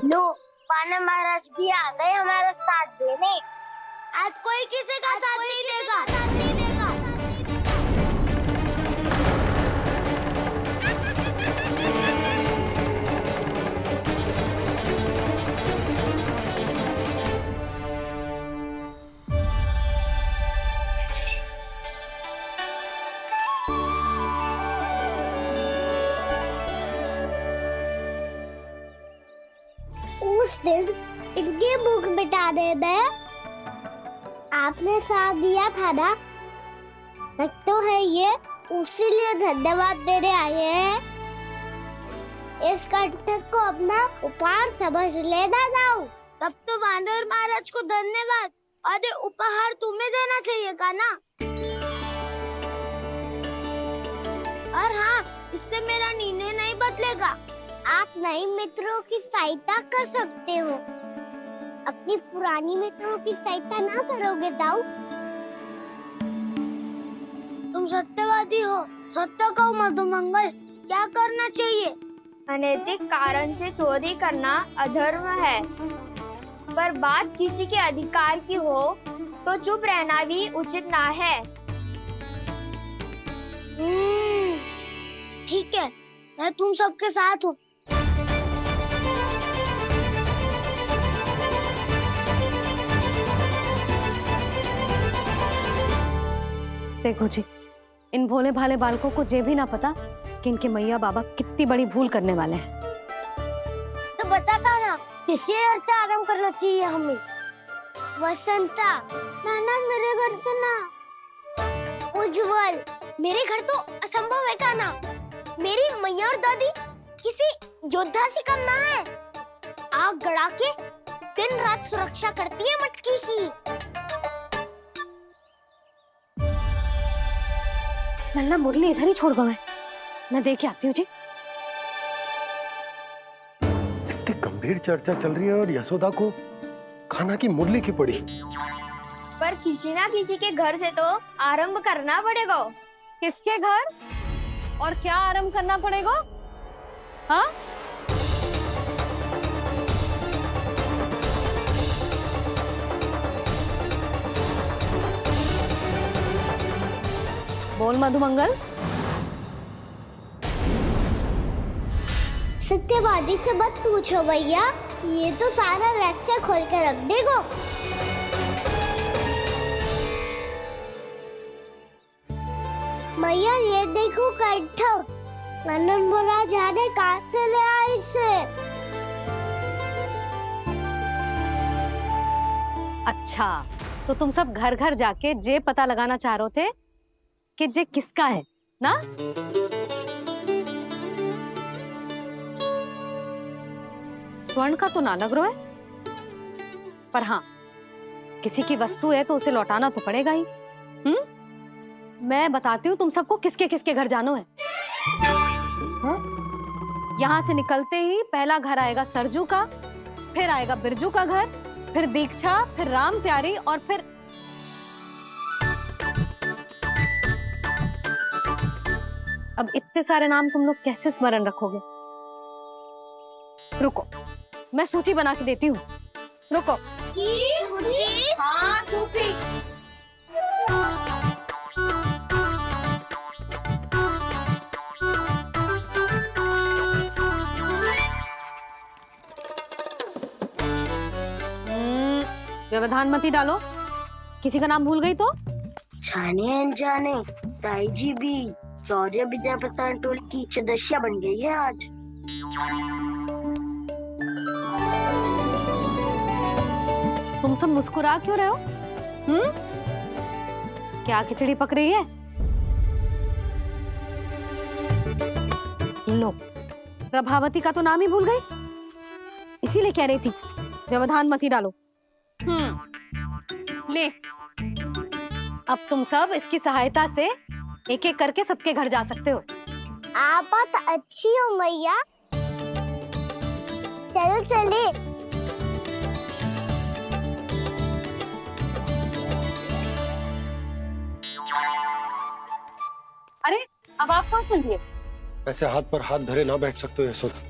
लो, पाना महाराज भी आ गए हमारा साथ देने। आज कोई किसी का साथ नहीं देगा। उस दिन इनकी भूख मिटाने में आपने साथ दिया था ना, लगता है ये उसी लिए धन्यवाद देने आए हैं। इस कंटक को अपना उपहार समझ लेना जाओ। तब तो वानर महाराज को धन्यवाद और ये उपहार तुम्हें देना चाहिए का ना। और हाँ, इससे मेरा निर्णय नहीं बदलेगा। आप नए मित्रों की सहायता कर सकते हो, अपनी पुरानी मित्रों की सहायता ना करोगे दाऊ। तुम सत्यवादी हो, सत्य कहो मधुमंगल, क्या करना चाहिए? अनैतिक कारण से चोरी करना अधर्म है, पर बात किसी के अधिकार की हो तो चुप रहना भी उचित ना है। ठीक है, मैं तुम सबके साथ हूँ। देखो जी, इन भोले भाले बालकों को ये भी ना पता कि इनके मैया बाबा कितनी बड़ी भूल करने वाले हैं। तो बताता ना, किसी घर से आराम करना चाहिए हमें। वसंता, नाना मेरे घर से ना। उज्जवल, मेरे घर तो असंभव है का ना। मेरी मैया और दादी किसी योद्धा से कम ना है। आग गड़ा के दिन रात सुरक्षा करती है मटकी की। नन्ना मुरली इधर ही छोड़ गए, मैं देख के आती हूँ जी। इतनी गंभीर चर्चा चल रही है और यशोदा को खाना की मुरली की पड़ी। पर किसी ना किसी के घर से तो आरंभ करना पड़ेगा। किसके घर और क्या आरंभ करना पड़ेगा? हाँ, बोल मधुमंगल। सत्यवादी से मत पूछो भैया, ये तो सारा रहस्य खोल के रख देगा। भैया ये देखो कंठ, नंदन मोरा जाने कहाँ से ले आए इसे। अच्छा, तो तुम सब घर घर जाके जे पता लगाना चाह रहे थे कि जे किसका है ना? स्वर्ण का तो ना लग रहा है, पर हाँ, किसी की वस्तु है तो उसे लौटाना तो पड़ेगा ही। मैं बताती हूँ तुम सबको किसके किसके घर जाना है। यहाँ से निकलते ही पहला घर आएगा सरजू का, फिर आएगा बिरजू का घर, फिर दीक्षा, फिर राम प्यारी और फिर अब इतने सारे नाम तुम लोग कैसे स्मरण रखोगे? रुको, मैं सूची बना के देती हूँ। रुको। हाँ, सूची। व्यवधान मत ही डालो, किसी का नाम भूल गई तो? जाने अनजाने ताई जी भी शौर्य विद्या प्रसारण टोली की सदस्य बन गई है आज। तुम सब मुस्कुरा क्यों रहे हो? क्या खिचड़ी पक रही है? लो, प्रभावती का तो नाम ही भूल गई, इसीलिए कह रही थी व्यवधान मत ही डालो। ले, अब तुम सब इसकी सहायता से एक एक करके सबके घर जा सकते हो। आप बात अच्छी हो मैया, चलो चले। अरे, अब आप कहाँ चल दिए? ऐसे हाथ पर हाथ धरे ना बैठ सकते हो यशोदा।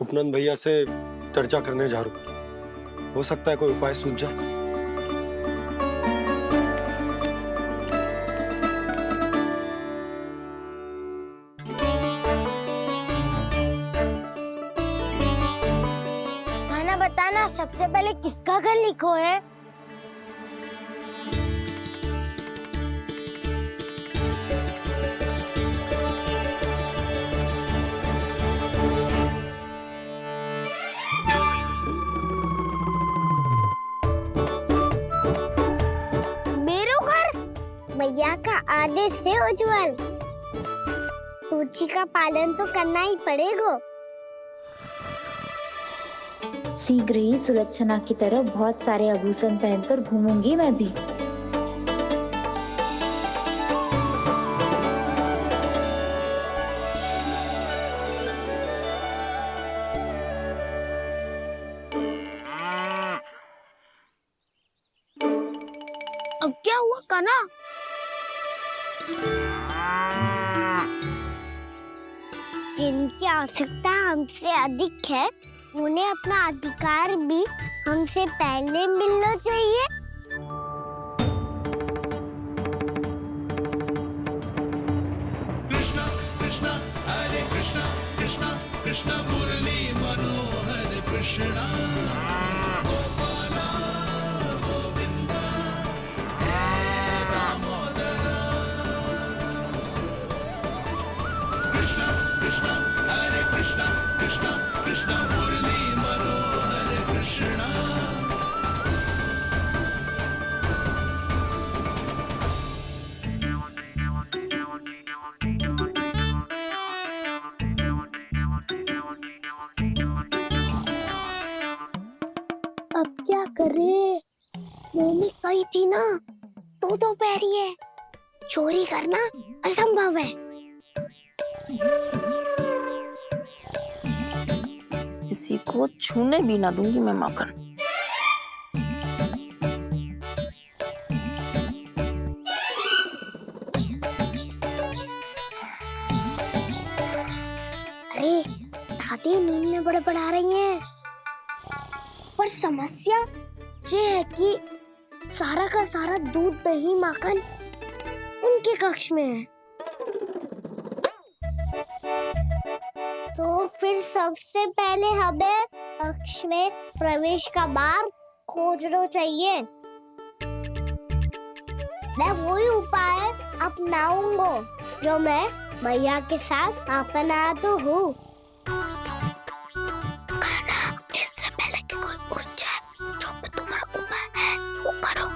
उपनंद भैया से चर्चा करने जा रहा हूँ, हो सकता है कोई उपाय सूझ जाए। खाना बताना, सबसे पहले किसका घर लिखो है? भैया का आदेश से उज्जवल, सूची का पालन तो करना ही पड़ेगा। शीघ्र ही सुलक्षणा की तरह बहुत सारे आभूषण पहनकर घूमूंगी मैं भी। अब क्या हुआ कान्हा? जिनकी आवश्यकता हमसे अधिक है, उन्हें अपना अधिकार भी हमसे पहले मिलना चाहिए। कृष्णा कृष्णा हरे कृष्णा कृष्णा कृष्णा मुरली मनोहर कृष्णा गोपाला गोविंदा हे दामोदरा। कृष्णा कृष्णा हरे कृष्णा कृष्णा कृष्णा मुरली मनोहर कृष्णा। अब क्या करे? मैंने कही थी ना, दो पैरी है, चोरी करना असंभव है। किसी को छूने भी ना दूंगी मैं माखन। अरे दादी नींद में बड़बड़ा रही हैं। पर समस्या ये है कि सारा का सारा दूध दही माखन उनके कक्ष में है। तो फिर सबसे पहले हमें कक्ष में प्रवेश का मार्ग खोजना चाहिए। मैं वही उपाय अपनाऊंगा जो मैं भैया के साथ अपना तो हूँ। इससे पहले कि कोई पूछ जाए, जो भी तुम्हारा उपाय है वो करो।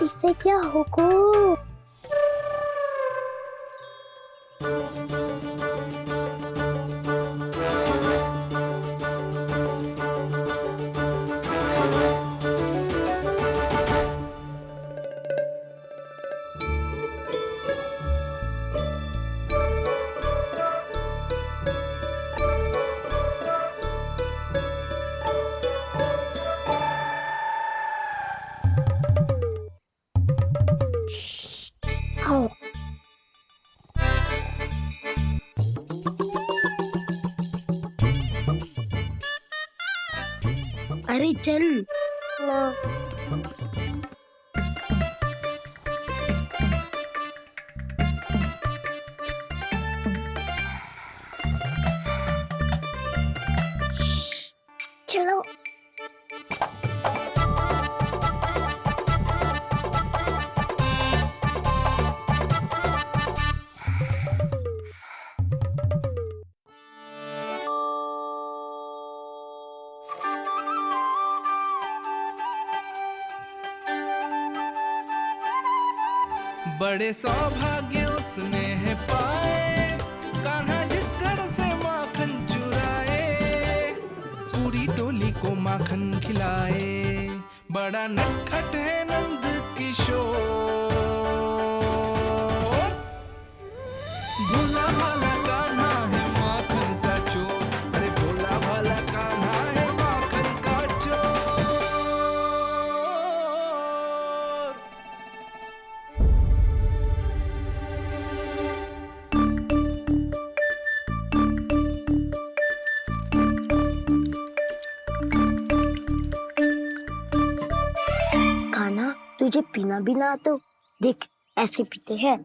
इससे क्या होगा? आओ। अरे चल ना। चलो। बड़े सौभाग्य उसने है पाए, कान्हा जिस घर से माखन चुराए। पूरी टोली को माखन माखन खिलाए, बड़ा नटखट है नंद किशोर। भोला भाला कान्हा है माखन का चोर, अरे भोला भाला कान्हा है माखन का चोर। कान्हा, तुझे पीना भी ना तो देख ऐसे पीते हैं।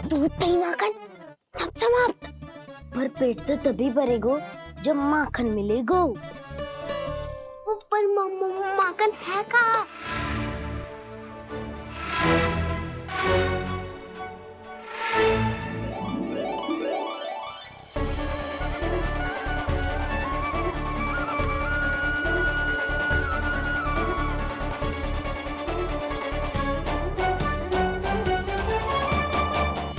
दूध दही माखन सब समाप्त। पर पेट तो तभी भरेगो जब माखन मिलेगो। पर माखन है कहाँ?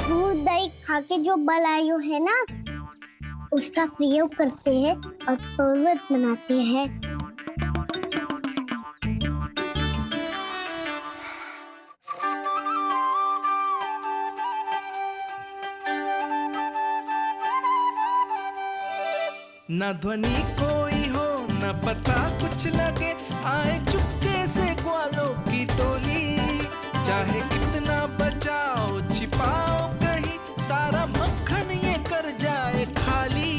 दूध दही खा के जो बलायु है ना, उसका प्रयोग करते हैं और पर्वत बनाते हैं। न ध्वनि कोई हो न पता कुछ लगे, आए चुपके से ग्वालों की टोली। चाहे कितना बचाओ छिपाओ कहीं, सारा मक्खन ये कर जाए खाली।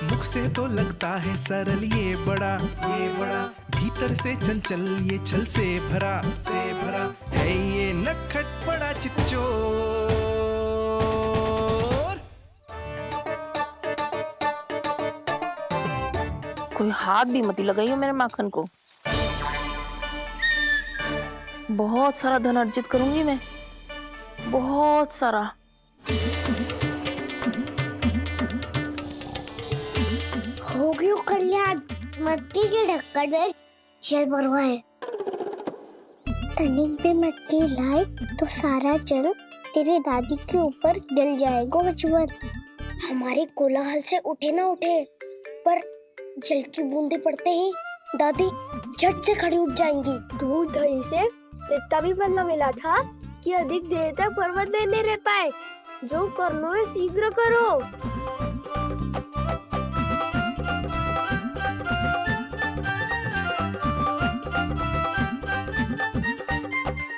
मुख से तो लगता है सरल ये बड़ा भीतर से चंचल ये छल से भरा है ये नटखट बड़ा चिच्चोर। कोई हाथ भी मत लगाइयो मेरे माखन को। बहुत सारा धन अर्जित करूंगी मैं, बहुत सारा। हो गयो कल्याण, मट्टी के ढक्कन में जल भरवा है। टर्निंग पे मट्टी लाए तो सारा जल तेरे दादी के ऊपर गिर जाएगा बचवन। हमारे कोलाहल से उठे ना उठे, पर जल की बूंदे पड़ते ही दादी झट से खड़ी उठ जाएंगी। दूध दही से इतना भी बनना मिला था कि अधिक देर तक पर्वत में नहीं रह पाए। जो करना है शीघ्र करो।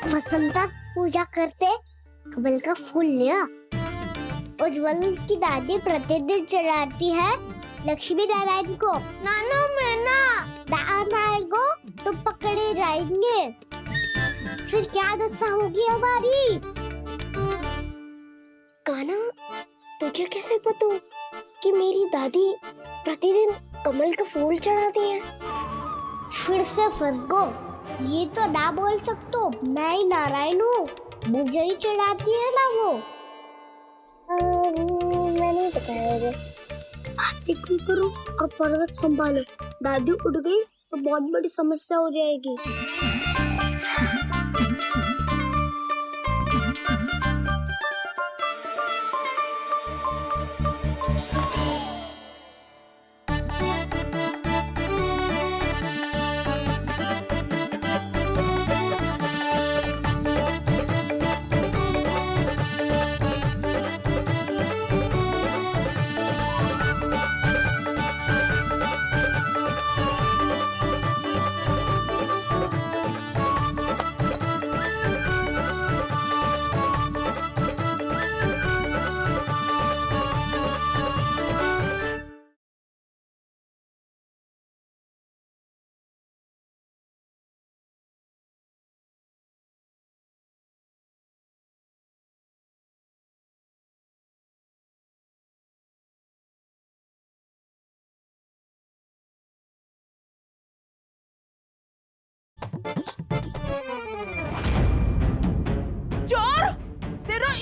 वसंता पूजा करते कमल का फूल लिया। उज्ज्वल की दादी प्रतिदिन चढ़ाती है लक्ष्मी नारायण को। नाना मैं ना दान आएगो तो पकड़े जाएंगे। फिर क्या दशा होगी हमारी? कान्हा, तुझे कैसे पता कि मेरी दादी प्रतिदिन कमल का फूल चढ़ाती है? फिर से फंस गो। ये तो ना बोल सकतो, मैं ही नारायण हूँ, मुझे ही चढ़ाती है ना वो। मैं नहीं बताया। बातें क्यों करो और पर्वत संभालो। दादी उठ गई तो बहुत बड़ी समस्या हो जाएगी।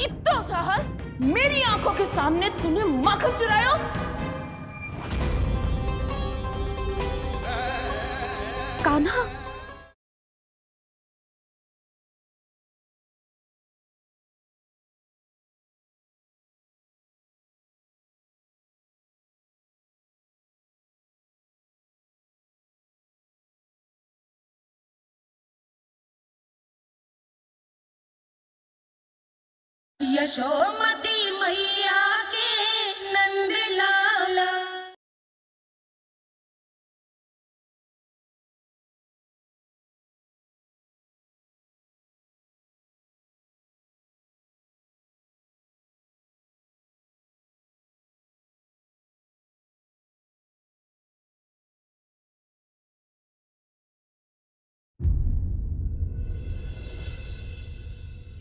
इतना साहस, मेरी आंखों के सामने तूने माखन चुरायो। कान्हा, यशोमती मैया के नंद लाला।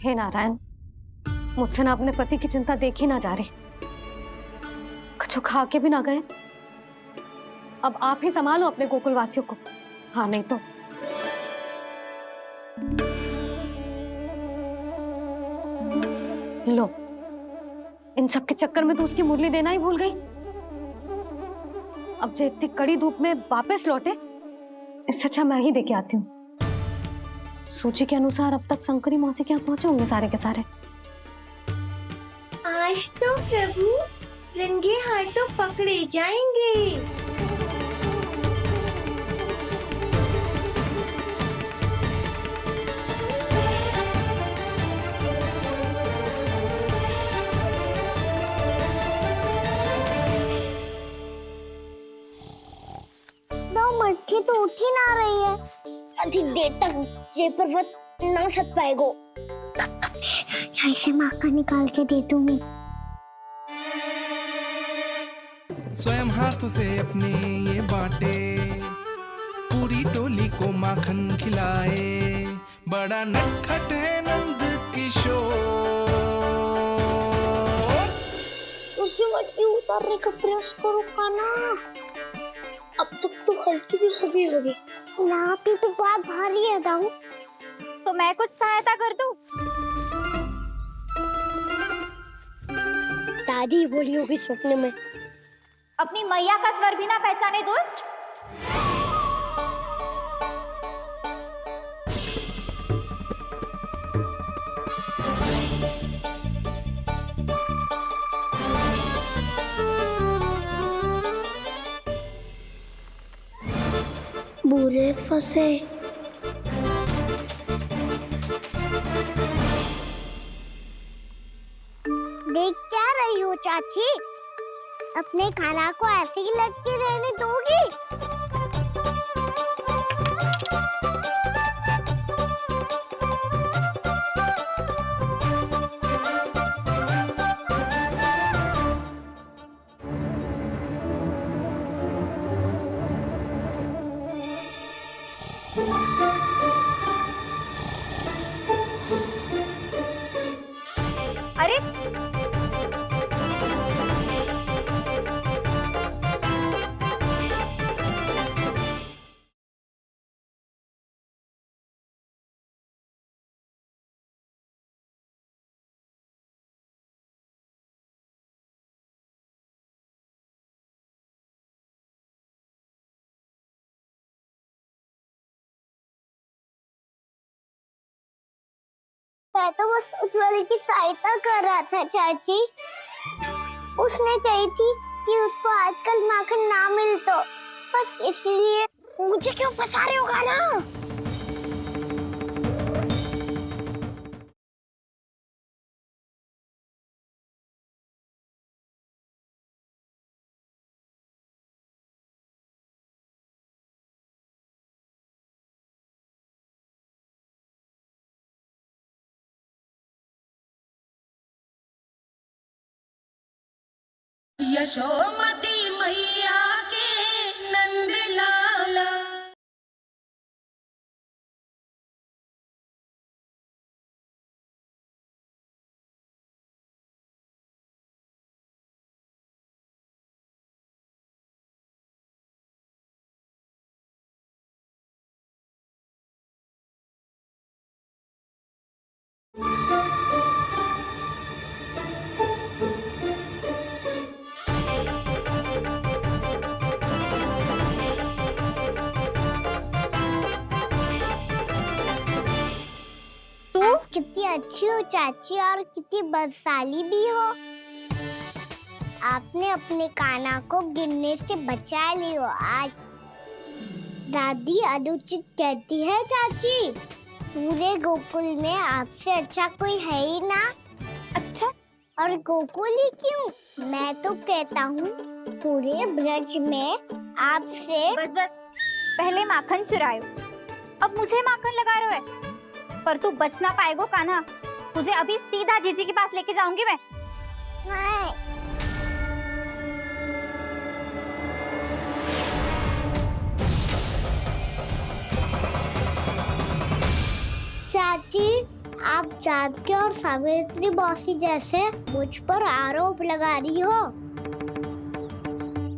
हे नारायण, मुझसे ना अपने पति की चिंता देखी ना जा रही, कुछ खा के भी ना गए। अब आप ही संभालो अपने गोकुल वासियों को, हाँ नहीं तो। लो, इन सब के चक्कर में तो उसकी मुरली देना ही भूल गई। अब जो इतनी कड़ी धूप में वापस लौटे, इससे अच्छा मैं ही देके आती हूँ। सूची के अनुसार अब तक शंकरी मौसी के यहाँ पहुंचे होंगे सारे के सारे। आज तो प्रभु रंगे हाथों पकड़े जाएंगे। दो मटकी तो उठ ही ना रही है। अधिक देर तक जे पर्वत ना सक पाएगो। यहाँ से माखन निकाल के दे दूंगी। स्वयं हाथों से अपने ये बांटे, पूरी टोली को माखन खिलाए। बड़ा नटखट है नंद किशोर। उसे मटकी उतारने का प्रयास करो कान्हा। अब तक तो हल्की भी हो गई होगी। लाठी तो बहुत भारी है दाऊ। तो मैं कुछ सहायता कर दूं? दादी बोली होगी सपने में। अपनी मैया का स्वर भी ना पहचाने दुष्ट। बुरे फंसे। देख क्या रही हो चाची? अपने खाना को ऐसे ही लटके रहने दोगी? अरे मैं तो बस उज्ज्वल की सहायता कर रहा था चाची। उसने कही थी कि उसको आजकल माखन ना मिल तो बस इसलिए। मुझे क्यों फंसा रहे हो कान्हा? यशोमती मैया के नंद लाला। हो चाची और कितनी बदसाली भी हो। आपने अपने कान्हा को गिरने से बचा ली हो आज। दादी अनुचित कहती है चाची, पूरे गोकुल में आपसे अच्छा कोई है ही ना। अच्छा, और गोकुल ही क्यों, मैं तो कहता हूँ पूरे ब्रज में आपसे। बस बस, पहले माखन चुरायो, अब मुझे माखन लगा रहे हो। पर तू बच ना पाएगो कान्हा, तुझे अभी सीधा जीजी के पास लेके जाऊंगी मैं। नहीं। चाची, आप जानकी और सावित्री मौसी जैसे मुझ पर आरोप लगा रही हो।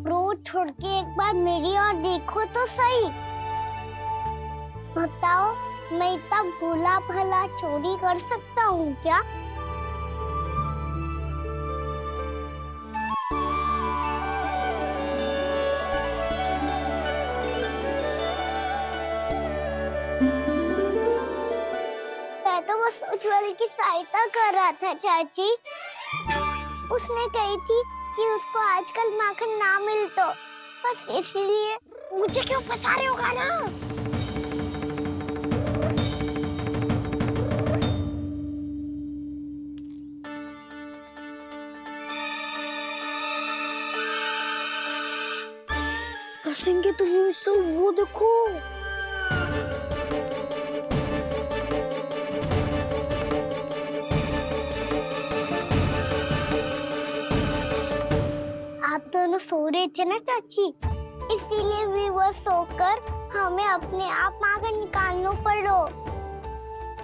रोज छोड़ के एक बार मेरी ओर देखो तो सही। बताओ, मैं इतना भोला भला चोरी कर सकता हूँ क्या? मैं तो बस उज्जवल की सहायता कर रहा था चाची। उसने कही थी कि उसको आजकल माखन ना मिल तो बस इसीलिए। मुझे क्यों फंसा रहे होगा ना? कसेंगे तो वो देखो। आप दोनों सो रहे थे ना चाची, इसीलिए विवश सोकर हमें अपने आप माखन निकालना पड़ो।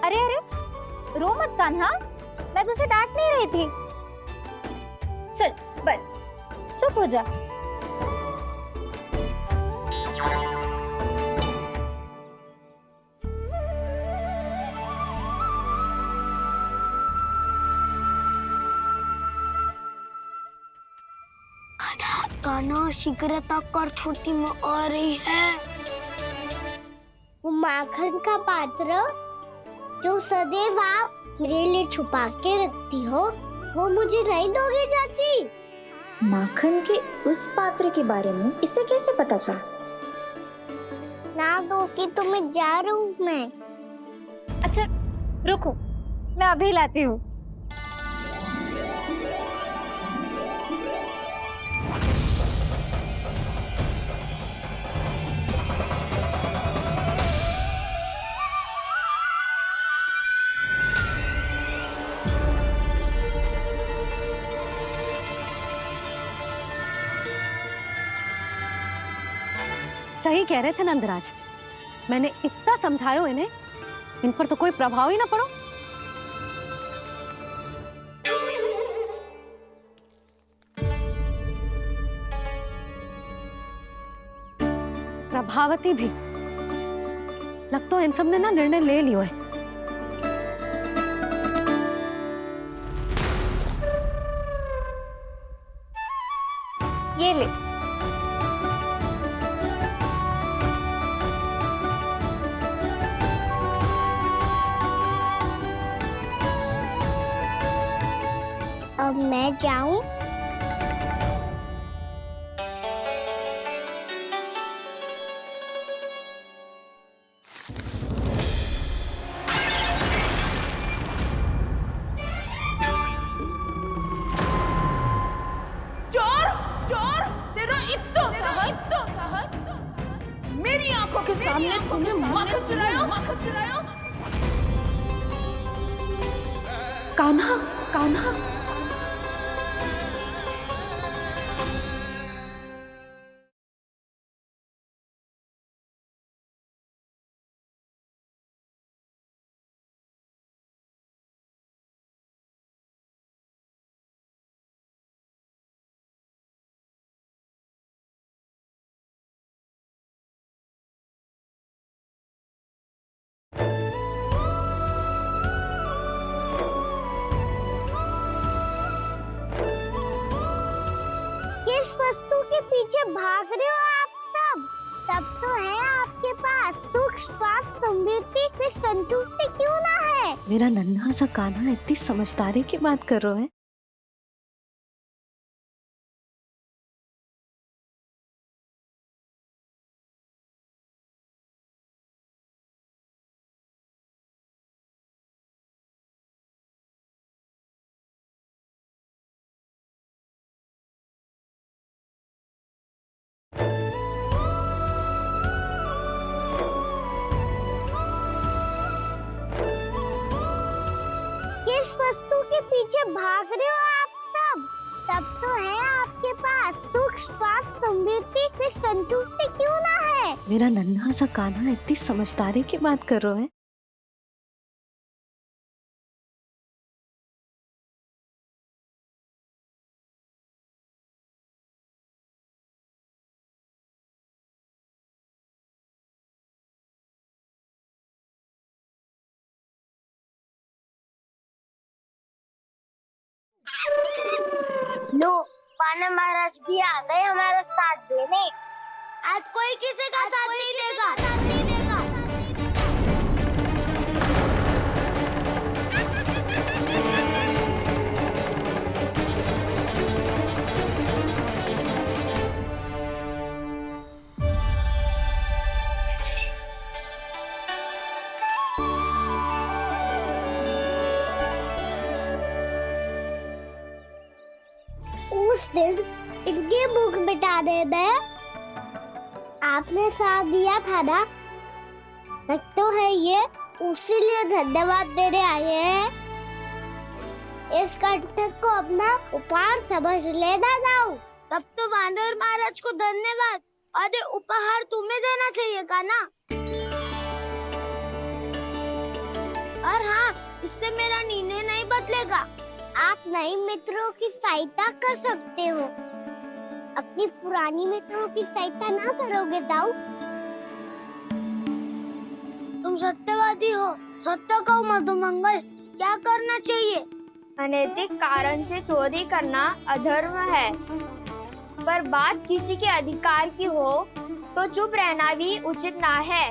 अरे अरे, रो मत कान्हा, मैं तुझे डांट नहीं रही थी। चल बस चुप हो जा। कान्हा शीघ्र तक कर छोटी में आ रही है। वो माखन का पात्र जो सदैव आप मेरे लिए छुपा के रखती हो, वो मुझे नहीं दोगे चाची? माखन के उस पात्र के बारे में इसे कैसे पता चला? ना दोगी तो मैं जा रहा हूँ मैं। अच्छा रुको, मैं अभी लाती हूँ। सही कह रहे थे नंदराज, मैंने इतना समझायो इन्हें, इन पर तो कोई प्रभाव ही ना पड़ो। प्रभावती भी लग तो इन सब ने ना निर्णय ले लियो है। ये ले। अब मैं जाऊं? चोर चोर, तेरा इतना साहस, मेरी आंखों के सामने तूने माखन चुराया। कान्हा कान्हा, किस वस्तु के पीछे भाग रहे हो आप सब? सब तो है आप आपके पास सुख स्वास्थ्य समृद्धि फिर संतुष्टि क्यों ना है? मेरा नन्हा सा कान्हा इतनी समझदारी की बात कर रहा है। किस वस्तु के पीछे भाग रहे हो आप सब? सब तो है आपके पास सुख स्वास्थ्य समृद्धि फिर संतुष्टि क्यों ना है? मेरा नन्हा सा कान्हा इतनी समझदारी की बात कर रहा है। लो, पाना महाराज भी आ गए हमारा साथ देने। आज कोई किसी का साथ नहीं देगा। उस दिन इनकी भूख मिटाने में आपने साथ दिया था ना, तो है ये उसी लिए धन्यवाद देने आए हैं। इस कंटक को अपना उपहार समझ लेना जाओ। तब तो वानर महाराज को धन्यवाद और ये उपहार तुम्हें देना चाहिए का ना। और हाँ, इससे मेरा निर्णय नहीं बदलेगा। आप नए मित्रों की सहायता कर सकते हो, अपनी पुरानी मित्रों की सहायता ना करोगे दाऊ। तुम सत्यवादी हो, सत्य कहो मधुमंगल, क्या करना चाहिए? अनैतिक कारण से चोरी करना अधर्म है, पर बात किसी के अधिकार की हो तो चुप रहना भी उचित ना है।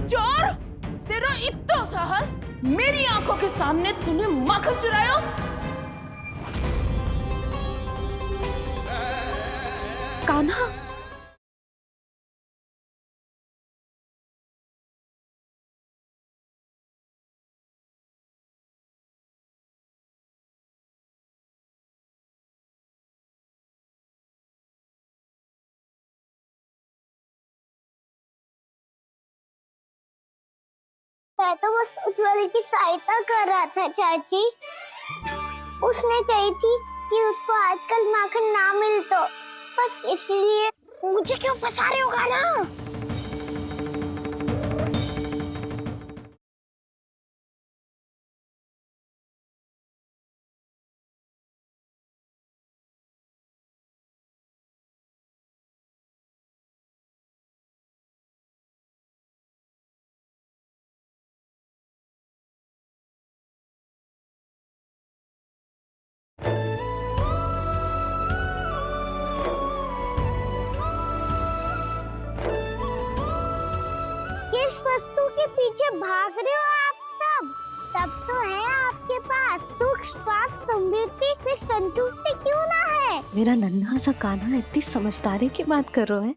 चोर, तेरा इतना साहस! मेरी आंखों के सामने तूने माखन चुरायो। कान्हा, मैं तो बस उज्जवल की सहायता कर रहा था चाची। उसने कही थी कि उसको आजकल माखन ना मिल तो बस इसलिए। मुझे क्यों फंसा रहे हो ना? किस वस्तु के पीछे भाग रहे हो आप सब? सब तो है आपके पास सुख स्वास्थ्य समृद्धि फिर संतुष्टि क्यों ना है? मेरा नन्हा सा कान्हा इतनी समझदारी की बात कर रहा है।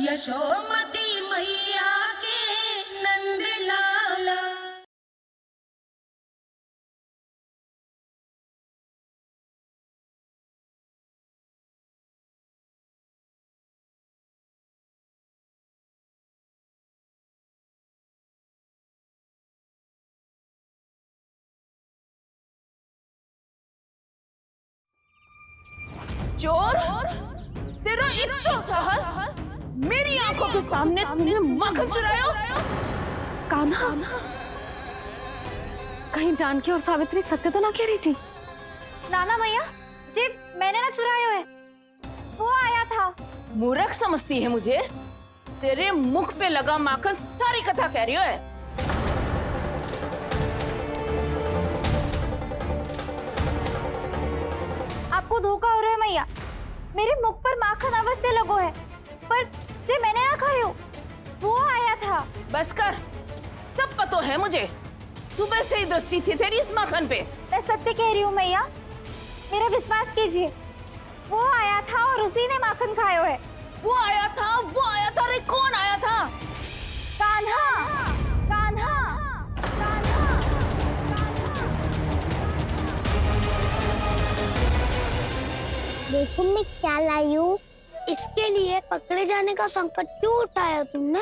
यशोमती मैया के नंद लाला। चोर, तेरा इतना साहस, मेरी आंखों के सामने तुमने माखन चुरायो। कान्हा, कहीं जानकी और सावित्री सत्य तो ना कह रही थी? नाना मैया जी, मैंने ना चुरायो है, वो आया था। मूर्ख समझती है मुझे? तेरे मुख पे लगा माखन सारी कथा कह रही है। आपको धोखा हो रहा है मैया, मेरे मुख पर माखन अवश्य लगो है, पर जे मैंने ना खायो, वो आया था। बस कर, सब पता है मुझे। सुबह से ही दृष्टि थी तेरी इस माखन पे। मैं सत्य कह रही हूँ मैया, मेरा विश्वास कीजिए। वो आया था और उसी ने माखन खायो है। वो आया था, वो आया था। अरे कौन आया था? कान्हा, कान्हा, कान्हा। देखो मैं क्या लाई हूँ। इसके लिए पकड़े जाने का संकट क्यों उठाया तुमने?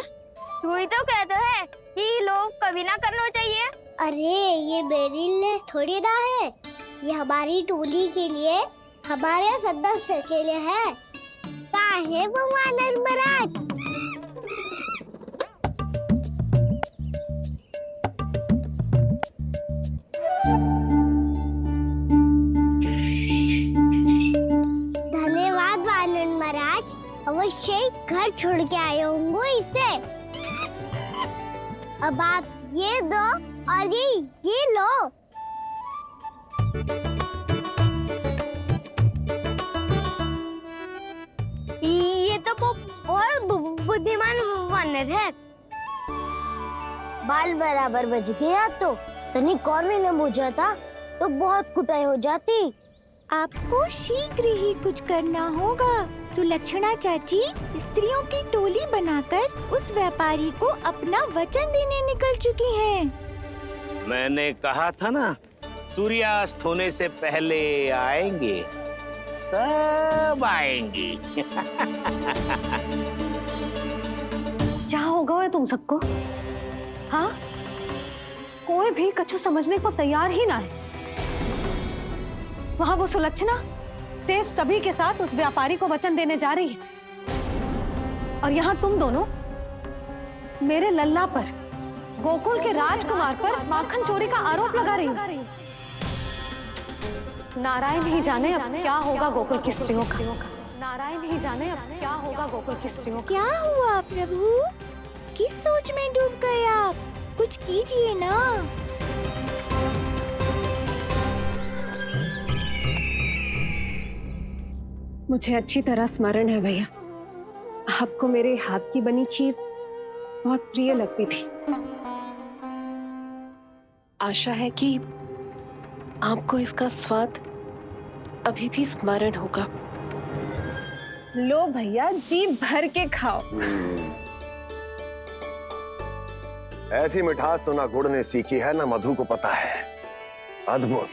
तू ही तो कहता है कि लोग कभी ना करना चाहिए। अरे ये मेरे लिए थोड़ी ना है, ये हमारी टोली के लिए, हमारे सदस्य के लिए है। काहे भगवान महाराज? धन्यवाद वानर महाराज, अवश्य घर छोड़ के आए होंगे इसे। अब आप ये दो और ये लो। ये तो बहुत बुद्धिमान वानर है। बाल बराबर बज गया तो तनिक और भी न बुझा था तो बहुत कुटाई हो जाती। आपको शीघ्र ही कुछ करना होगा। सुलक्षणा चाची स्त्रियों की टोली बनाकर उस व्यापारी को अपना वचन देने निकल चुकी हैं। मैंने कहा था ना, सूर्यास्त होने से पहले आएंगे, सब आएंगे। क्या होगा है तुम सबको? हाँ, कोई भी कछु समझने को तैयार ही ना है। वहां वो सुलक्षणा से सभी के साथ उस व्यापारी को वचन देने जा रही है, और यहाँ तुम दोनों मेरे लल्ला पर, गोकुल के राजकुमार पर माखन चोरी का आरोप लगा रही हो। नारायण ही जाने अब क्या होगा गोकुल की स्त्रियों का। नारायण ही जाने अब क्या होगा गोकुल की स्त्रियों का। क्या हुआ प्रभु? किस सोच में डूब गए आप? कुछ कीजिए ना। मुझे अच्छी तरह स्मरण है भैया, आपको मेरे हाथ की बनी खीर बहुत प्रिय लगती थी। आशा है कि आपको इसका स्वाद अभी भी स्मरण होगा। लो भैया, जी भर के खाओ। ऐसी मिठास तो ना गुड़ ने सीखी है ना मधु को पता है। अद्भुत,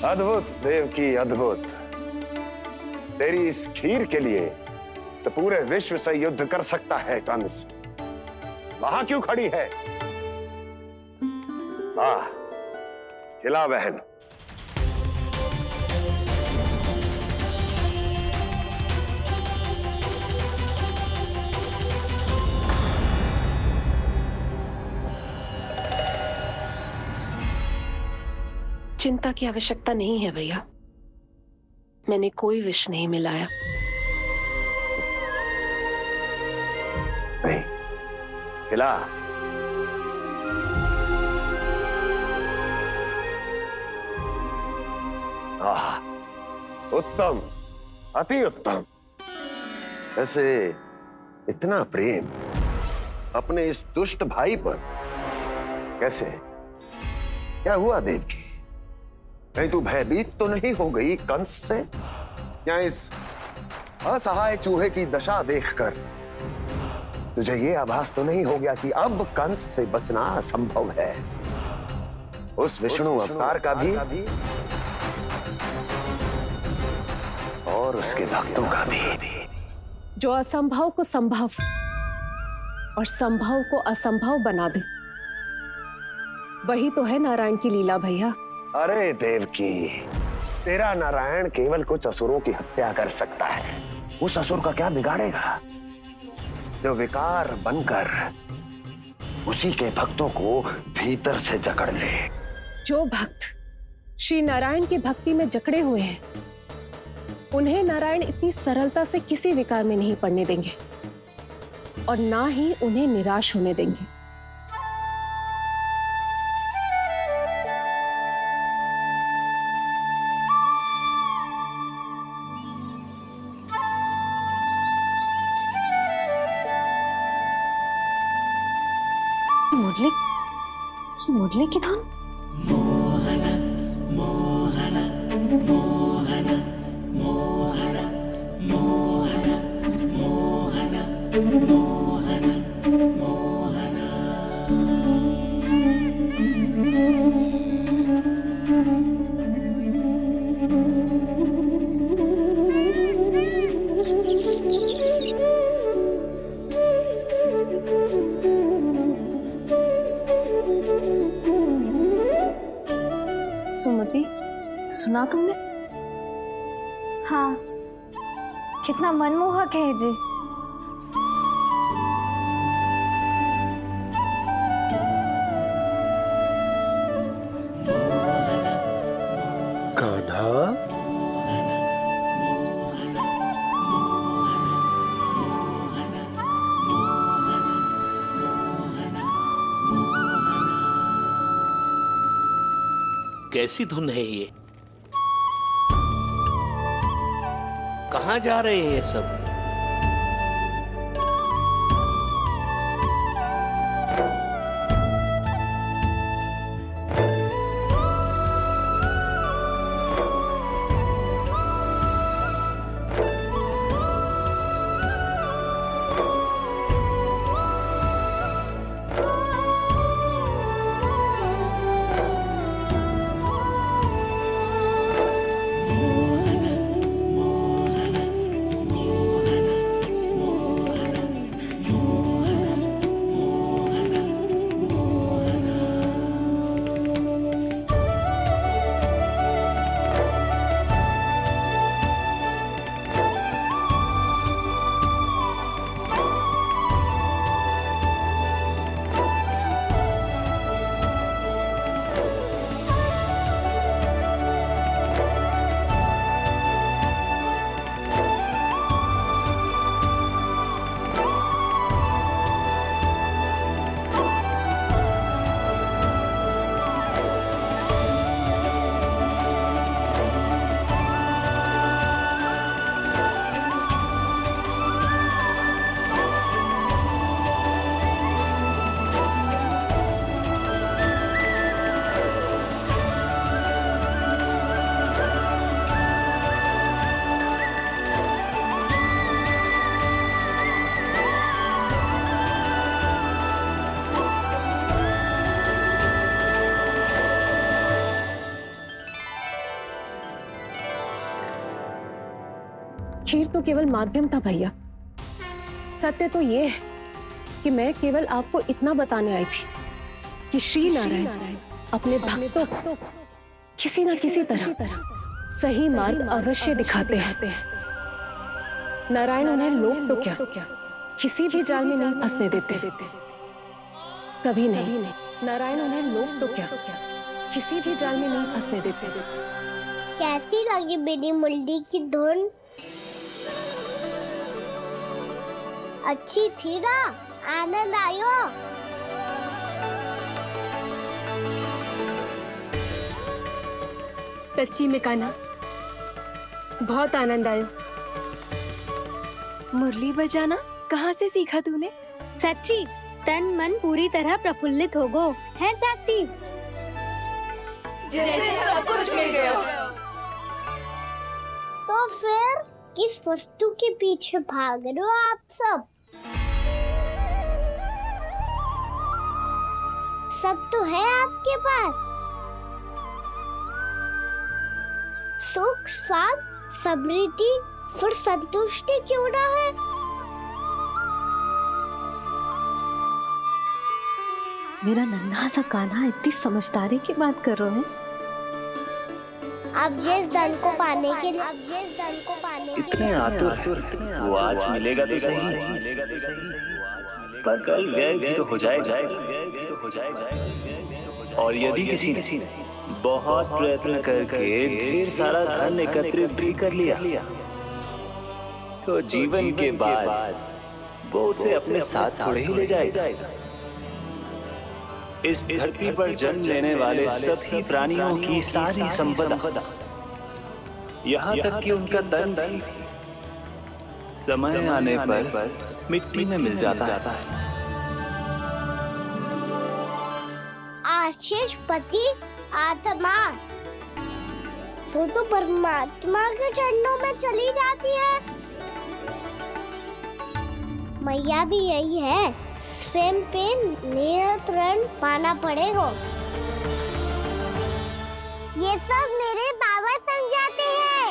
अद्भुत देवकी, अद्भुत। तेरी इस खीर के लिए तो पूरे विश्व से युद्ध कर सकता है कंस। वहां क्यों खड़ी है? वाह, खिला बहन। चिंता की आवश्यकता नहीं है भैया, मैंने कोई विष नहीं मिलाया। नहीं, खिला। आह, उत्तम, अति उत्तम। वैसे इतना प्रेम अपने इस दुष्ट भाई पर कैसे? क्या हुआ देवकी? कहीं तू भयभीत तो नहीं हो गई कंस से? या इस असहाय चूहे की दशा देखकर तुझे ये आभास तो नहीं हो गया कि अब कंस से बचना असंभव है? उस विष्णु अवतार का भी और उसके भक्तों का भी। जो असंभव को संभव और संभव को असंभव बना दे, वही तो है नारायण की लीला भैया। अरे देवकी, तेरा नारायण केवल कुछ असुरों की हत्या कर सकता है। उस असुर का क्या बिगाड़ेगा जो विकार बनकर उसी के भक्तों को भीतर से जकड़ ले। जो भक्त श्री नारायण की भक्ति में जकड़े हुए हैं, उन्हें नारायण इतनी सरलता से किसी विकार में नहीं पड़ने देंगे और ना ही उन्हें निराश होने देंगे। मुरली की धुन। सुमति, सुना तुमने? हाँ, कितना मनमोहक है जी। कान्हा, कैसी धुन है ये? कहाँ जा रहे हैं ये सब? खीर तो केवल माध्यम था भैया। सत्य तो ये है कि मैं केवल आपको इतना बताने आई थी कि श्री नारायण अपने भक्तों को किसी न किसी तरह सही मार्ग अवश्य दिखाते हैं। नारायण उन्हें लोग तो क्या किसी भी जाल में नहीं फंसने देते, कभी नहीं। नारायण उन्हें लोग तो क्या किसी भी जाल में नहीं फंसने देते। कैसी लगी मेरी मुरली की धुन? अच्छी थी ना? आनंद आयो? सच्ची में कान्हा, बहुत आनंद आयो। मुरली बजाना कहाँ से सीखा तूने? सच्ची तन मन पूरी तरह प्रफुल्लित हो गो है चाची। जैसे सब कुछ मिल गया। तो फिर किस वस्तु के पीछे भाग रहे हो आप सब? सब तो है आपके पास। सुख, स्वाद, समृद्धि, फिर संतुष्टि क्यों ना है? मेरा नन्हा सा कान्हा इतनी समझदारी की बात कर रहे हैं। आप जिस धन को पाने के लिए इतने आतुर वो आज मिलेगा तो सही, पर कल व्यय भी तो हो जाएगा। और यदि किसी ने बहुत प्रयत्न करके ढेर सारा धन एकत्रित भी कर लिया, तो जीवन के बाद वो उसे अपने साथ थोड़े ही ले जाएगा। इस धरती पर जन्म लेने वाले सभी प्राणियों की सारी संपदा, यहाँ तक कि उनका तन भी समय आने पर मिट्टी में मिल जाता है। आशीष पति आत्मा वो तो परमात्मा के चरणों में चली जाती है। मैया भी यही है, स्वयं पे नियंत्रण पाना पड़ेगा। ये सब मेरे बाबा समझाते हैं।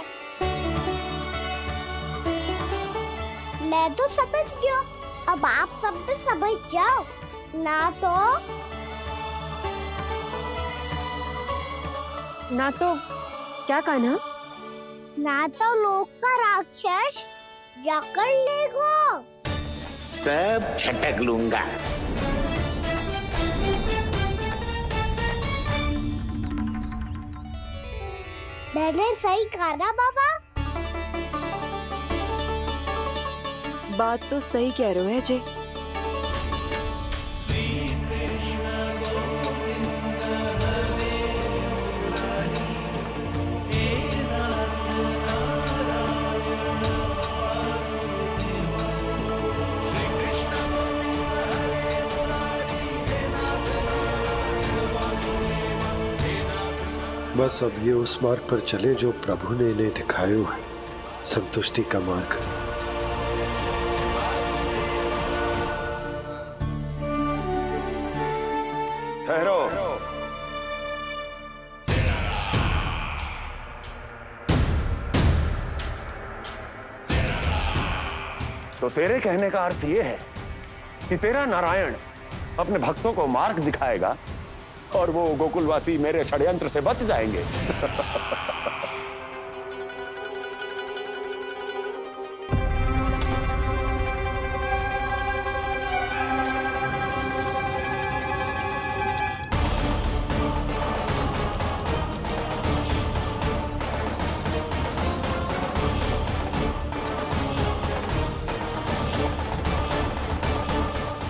मैं तो समझ गया, अब आप सब भी समझ जाओ ना तो क्या कान्हा? ना तो लोक का राक्षस जकड़ लेगा। सब झटक लूंगा। मैंने सही कहा ना बाबा? बात तो सही कह रहे हो अजय। बस अब ये उस मार्ग पर चले जो प्रभु ने इन्हें दिखाया है, संतुष्टि का मार्ग। ठहरो। तो तेरे कहने का अर्थ यह है कि तेरा नारायण अपने भक्तों को मार्ग दिखाएगा और वो गोकुलवासी मेरे षड्यंत्र से बच जाएंगे।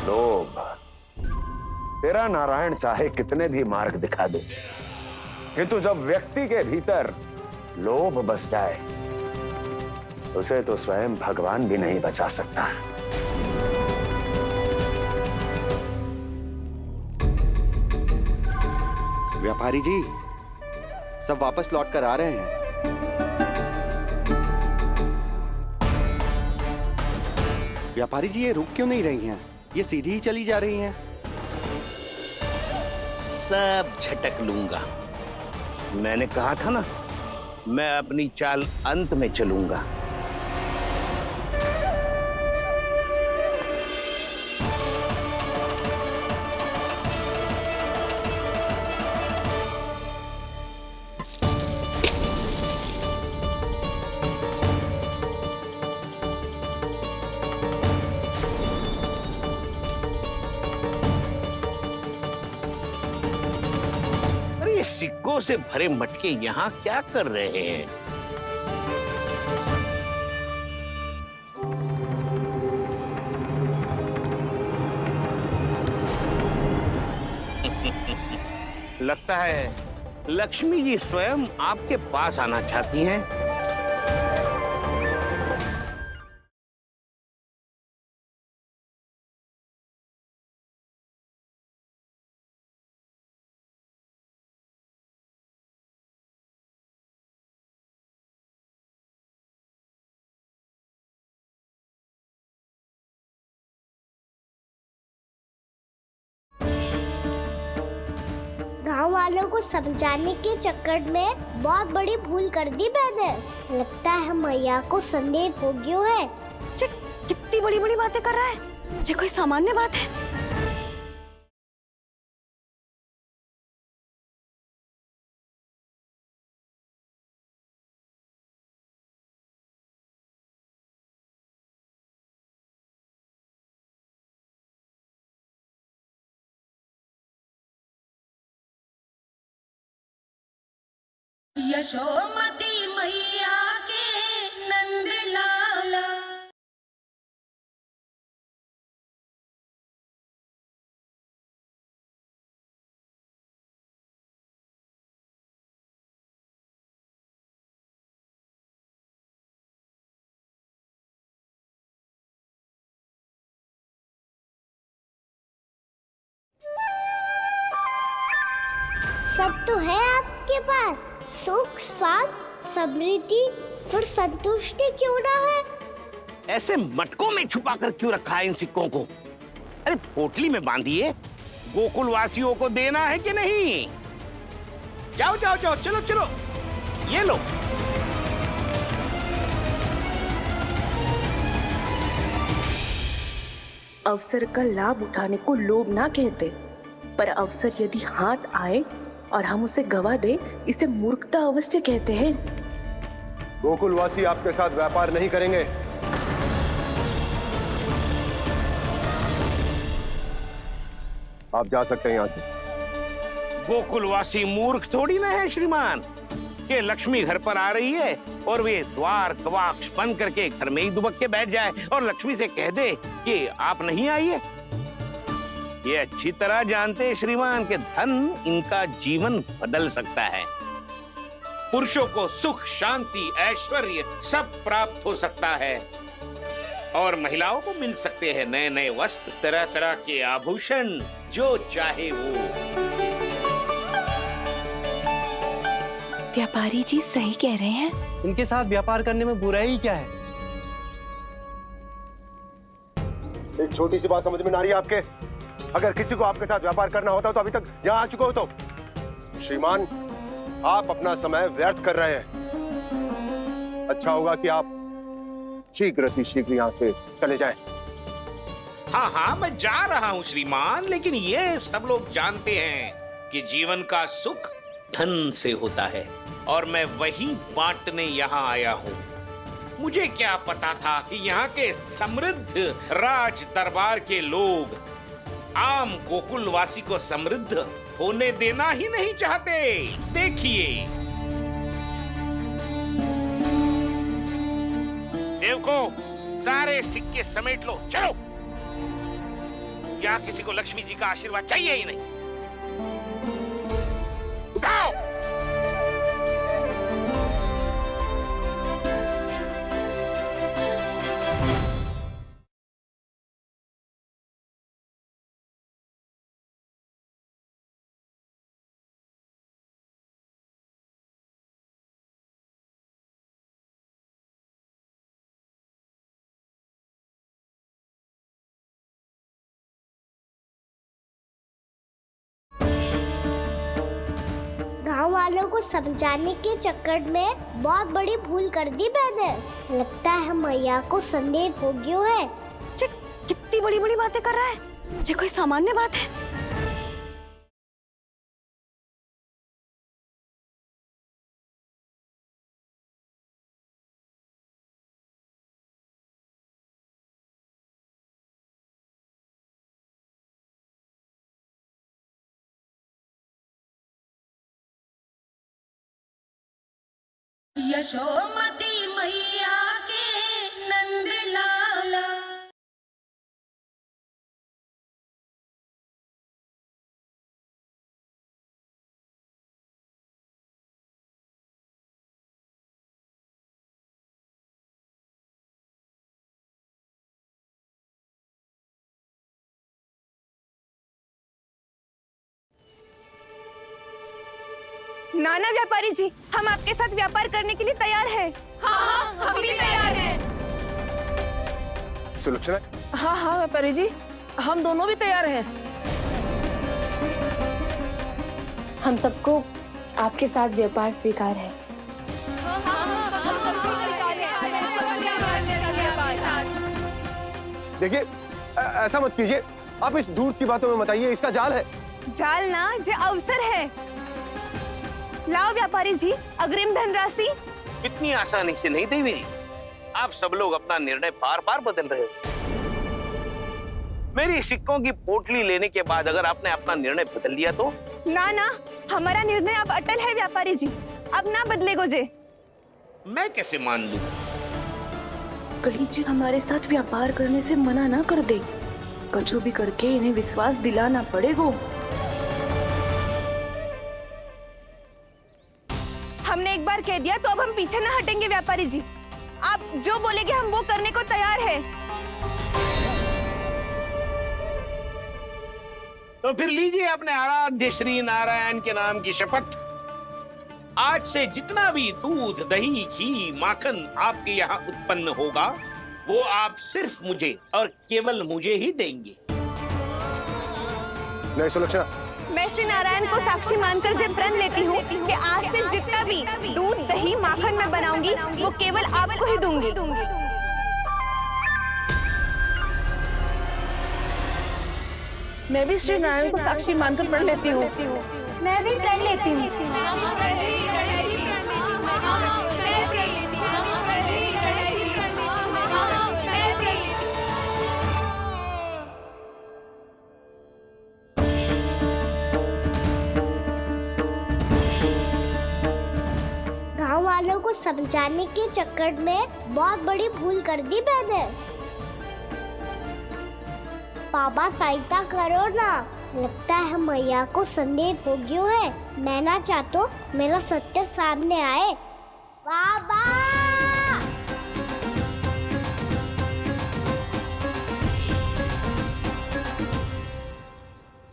लोभ, तेरा नारायण चाहे कितने भी मार्ग दिखा दे, किंतु जब व्यक्ति के भीतर लोभ बस जाए, उसे तो स्वयं भगवान भी नहीं बचा सकता। व्यापारी जी, सब वापस लौट कर आ रहे हैं। व्यापारी जी, ये रुक क्यों नहीं रही हैं? ये सीधी ही चली जा रही हैं। सब झटक लूंगा। मैंने कहा था ना, मैं अपनी चाल अंत में चलूंगा। सिक्कों से भरे मटके यहाँ क्या कर रहे हैं? लगता है लक्ष्मी जी स्वयं आपके पास आना चाहती हैं। गांव वालों को समझाने के चक्कर में बहुत बड़ी भूल कर दी मैंने। लगता है मैया को संदेह हो गया है। कितनी बड़ी बड़ी बातें कर रहा है, ये कोई सामान्य बात है? यशोमती मैया के नंद लाला। सब तो है आपके पास, सुख, स्वाद, समृद्धि, फिर संतुष्टि क्यों ना है? ऐसे मटकों में छुपा कर क्यों रखा है इन सिक्कों को? अरे पोटली में बांधिए, गोकुल वासियों को देना है कि नहीं? जाओ जाओ जाओ, चलो चलो, ये लो। अवसर का लाभ उठाने को लोभ ना कहते, पर अवसर यदि हाथ आए और हम उसे गवा दे, इसे मूर्खता अवश्य कहते हैं। गोकुलवासी आपके साथ व्यापार नहीं करेंगे। आप जा सकते हैं यहाँ से। गोकुलवासी मूर्ख थोड़ी ना है श्रीमान। ये लक्ष्मी घर पर आ रही है और वे द्वार कवाक्ष बंद करके घर में ही दुबक के बैठ जाए और लक्ष्मी से कह दे कि आप नहीं आइए। ये अच्छी तरह जानते हैं श्रीमान कि धन इनका जीवन बदल सकता है। पुरुषों को सुख, शांति, ऐश्वर्य सब प्राप्त हो सकता है और महिलाओं को मिल सकते हैं नए नए वस्त्र, तरह तरह के आभूषण, जो चाहे वो। व्यापारी जी सही कह रहे हैं। इनके साथ व्यापार करने में बुराई क्या है? एक छोटी सी बात समझ में ना रही है आपके? अगर किसी को आपके साथ व्यापार करना होता तो अभी तक यहाँ आ चुके हो। तो श्रीमान, आप अपना समय व्यर्थ कर रहे हैं। अच्छा होगा कि आप शीघ्र यहाँ से चले जाएं। हाँ हाँ, मैं जा रहा हूँ श्रीमान, लेकिन ये सब लोग जानते हैं कि जीवन का सुख धन से होता है और मैं वही बांटने यहाँ आया हूँ। मुझे क्या पता था कि यहाँ के समृद्ध राज दरबार के लोग आम गोकुलवासी को समृद्ध होने देना ही नहीं चाहते। देखिए, सेवकों, सारे सिक्के समेट लो, चलो। यहाँ किसी को लक्ष्मी जी का आशीर्वाद चाहिए ही नहीं। उठाओ। गांव वालों को समझाने के चक्कर में बहुत बड़ी भूल कर दी मैंने। लगता है मैया को संदेह हो गया है। कितनी बड़ी बड़ी बातें कर रहा है, ये कोई सामान्य बात है? यशोमती मैया के नंद लाला। नाना व्यापारी जी, हम आपके साथ व्यापार करने के लिए तैयार हैं। हाँ, हम भी तैयार हैं। सुलक्षणा? हाँ हाँ व्यापारी जी, हम दोनों भी तैयार हैं। हम सबको आपके साथ व्यापार स्वीकार है। देखिए, ऐसा मत कीजिए। आप इस दूध की बातों में मत आइए, इसका जाल है। जाल ना, जे अवसर है। लाओ व्यापारी जी अग्रिम धनराशि। इतनी आसानी से नहीं देवी जी। आप सब लोग अपना निर्णय बार बार बदल रहे हो। मेरी सिक्कों की पोटली लेने के बाद अगर आपने अपना निर्णय बदल लिया तो? ना ना, हमारा निर्णय अब अटल है व्यापारी जी, अब ना बदलेगो जे। मैं कैसे मान लूं? कहीं जी हमारे साथ व्यापार करने से मना ना कर दे। कछु भी करके इन्हें विश्वास दिलाना पड़ेगा। हमने एक बार कह दिया तो अब हम पीछे ना हटेंगे व्यापारी जी। आप जो बोलेंगे हम वो करने को तैयार है। तो फिर लीजिए अपने आराध्य श्री नारायण के नाम की शपथ। आज से जितना भी दूध, दही, घी, माखन आपके यहाँ उत्पन्न होगा वो आप सिर्फ मुझे और केवल मुझे ही देंगे। नहीं सुलक्षणा, मैं श्री नारायण को साक्षी मानकर जब प्रण लेती हूँ कि आज से जितना भी दूध, दही, माखन मैं बनाऊंगी वो केवल आपको ही दूंगी। मैं भी श्री नारायण को साक्षी मानकर प्रण लेती हूँ। मैं भी प्रण लेती हूँ। गांव वालों को समझाने के चक्कर में बहुत बड़ी भूल कर दी मैंने। बाबा सहायता करो ना। लगता है मैया को संदेह हो गया है। मैं ना चाहता मेरा सत्य सामने आए। बाबा!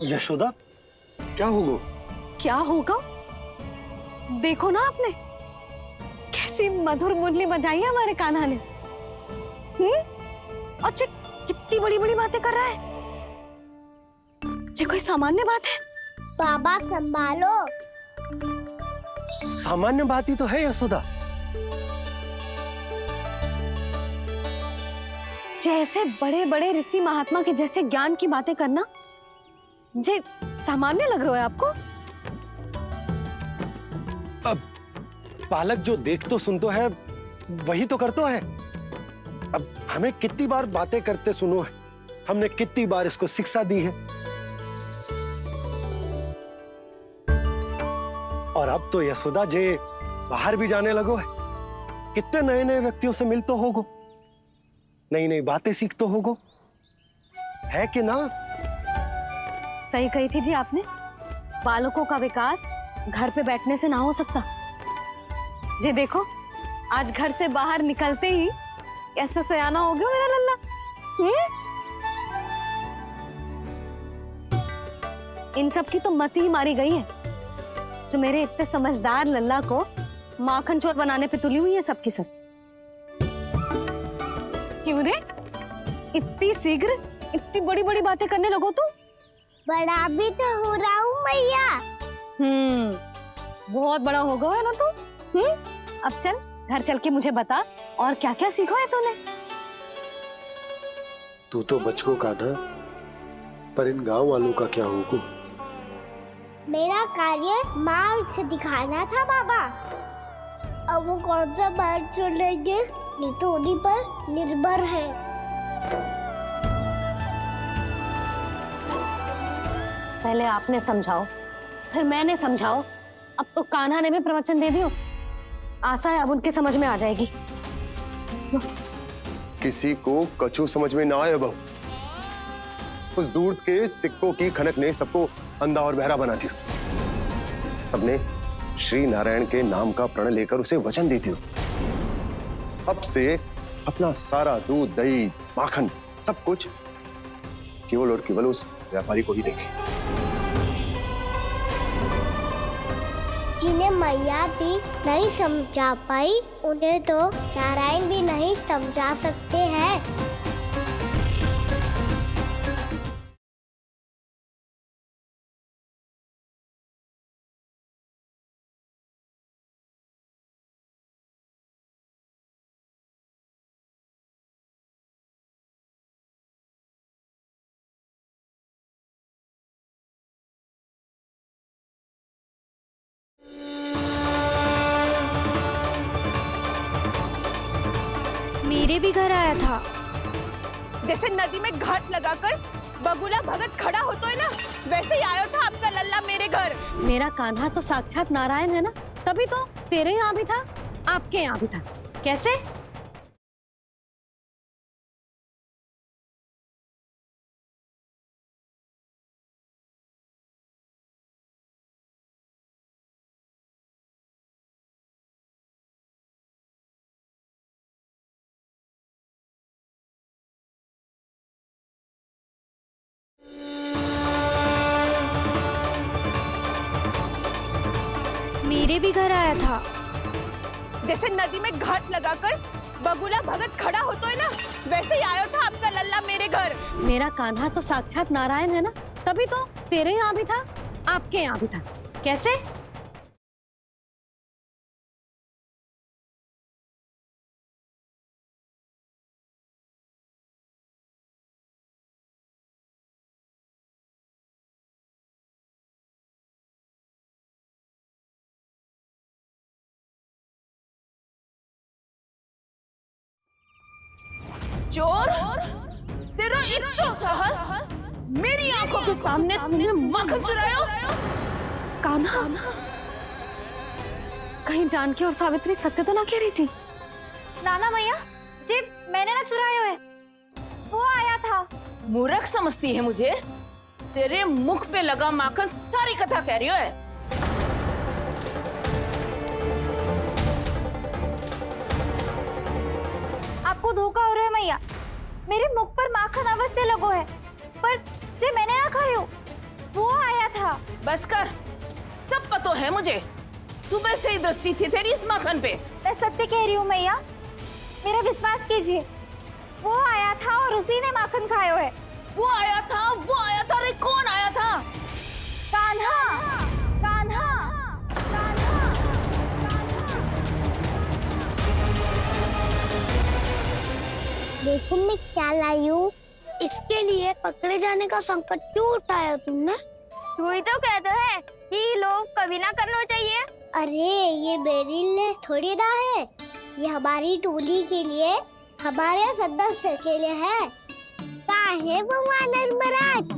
यशोदा, क्या होगा? क्या होगा? देखो ना आपने कैसी मधुर मुरली बजाई है हमारे कान्हा ने। अच्छा, कितनी बड़ी बड़ी बातें कर रहा है। ये कोई सामान्य बात है? बाबा संभालो। सामान्य बात ही तो है यशोदा। जैसे बड़े बड़े ऋषि महात्मा के जैसे ज्ञान की बातें करना जे सामान्य लग रहा है आपको? अब बालक जो देख तो सुन तो है वही तो करतो है। अब हमें कितनी बार बातें करते सुनो है, हमने कितनी बार इसको शिक्षा दी है। और अब तो यशोदा जे बाहर भी जाने लगो है। कितने नए नए व्यक्तियों से मिलते होगो, नई नई बातें सीखते होगो, है कि ना? सही कही थी जी आपने। बालकों का विकास घर पे बैठने से ना हो सकता। जी देखो, आज घर से बाहर निकलते ही कैसा सयाना हो गया मेरा लल्ला। इन सब की तो मत ही मारी गई है जो मेरे इतने समझदार लल्ला को माखन चोर बनाने पे तुली हुई है सबकी सब। क्यों रे, इतनी शीघ्र इतनी बड़ी बड़ी बातें करने लगो तू? बड़ा भी तो हो रहा हूँ मैया। बहुत बड़ा हो गया है ना तू। अब चल घर चल के मुझे बता और क्या क्या सीखा है तूने। तू तो बचको कान्हा, पर इन गांव वालों का क्या होगा? मेरा कार्य मार्ग दिखाना था बाबा। अब वो कौन सा मार्ग चुनेंगे ये तो उन्हीं पर निर्भर है। पहले आपने समझाओ, फिर मैंने समझाओ। अब तो कान्हा ने भी प्रवचन दे दियो। आशा है अब उनके समझ में आ जाएगी। किसी को कछु समझ में ना आए बहू। उस दूध के सिक्कों की खनक ने सबको अंधा और बहरा बना दिया। सबने श्री नारायण के नाम का प्रण लेकर उसे वचन देती हो। अब से अपना सारा दूध, दही, माखन सब कुछ केवल और केवल उस व्यापारी को ही देंगे। जिन्हें मैया भी नहीं समझा पाई उन्हें तो नारायण भी नहीं समझा सकते हैं। मेरे भी घर आया था। जैसे नदी में घाट लगाकर बगुला भगत खड़ा होता है ना, वैसे ही आया था आपका लल्ला मेरे घर। मेरा कान्हा तो साक्षात नारायण है ना, तभी तो तेरे यहाँ भी था, आपके यहाँ भी था। कैसे? मेरे भी घर आया था। जैसे नदी में घाट लगाकर बगुला भगत खड़ा होता है ना, वैसे ही आया था आपका लल्ला मेरे घर। मेरा कान्हा तो साक्षात नारायण है ना, तभी तो तेरे यहाँ भी था, आपके यहाँ भी था। कैसे? चोर, तेरा इतना साहस, मेरी आंखों के सामने तुमने माखन चुराया। कान्हा, कहीं जानकी और सावित्री सत्य तो ना कह रही थी? नाना मैया जी, मैंने ना चुराया है, वो आया था। मूर्ख समझती है मुझे? तेरे मुख पे लगा माखन सारी कथा कह रही है। आपको धोखा हो रहा है मैया, मेरे मुख पर माखन अवश्य लगो है, पर जे मैंने ना खायो, वो आया था। बस कर, सब पता है मुझे। सुबह से ही दृष्टि थी तेरी इस माखन पे। मैं सत्य कह रही हूँ मैया, मेरा विश्वास कीजिए। वो आया था और उसी ने माखन खायो है। वो आया था, वो आया था। अरे कौन आया था? कान्हा, कान्हा, कान्हा। देखो मैं क्या लाई हूँ। इसके लिए पकड़े जाने का संकट क्यों उठाया तुमने? तू ही तो कहता है कि लोग कभी ना करना चाहिए। अरे ये मेरे लिए थोड़ी ना है, ये हमारी टोली के लिए, हमारे सदस्य के लिए है। काहे भगवान महाराज?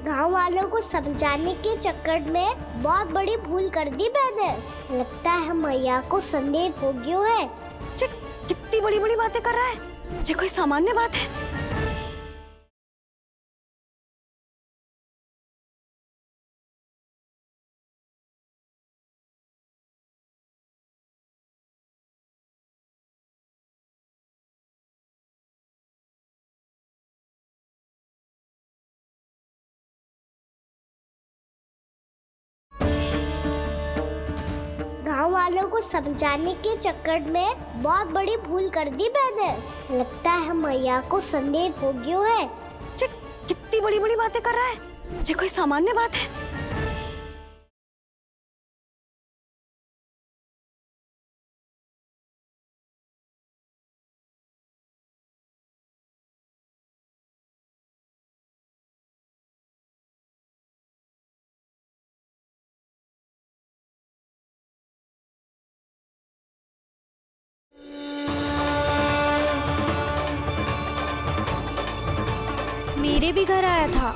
गाँव वालों को समझाने के चक्कर में बहुत बड़ी भूल कर दी मैंने। लगता है मैया को संदेह हो गया है। कितनी बड़ी बड़ी बातें कर रहा है, ये कोई सामान्य बात है? गाँव वालों को समझाने के चक्कर में बहुत बड़ी भूल कर दी मैंने। लगता है मैया को संदेह हो गया है। कितनी बड़ी बड़ी बातें कर रहा है, ये कोई सामान्य बात है? मेरे भी घर आया था।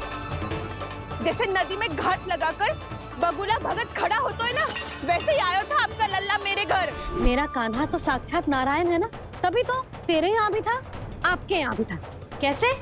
जैसे नदी में घाट लगाकर बगुला भगत खड़ा होता है ना, वैसे ही आया था आपका लल्ला मेरे घर। मेरा कान्हा तो साक्षात नारायण है ना, तभी तो तेरे यहाँ भी था, आपके यहाँ भी था। कैसे?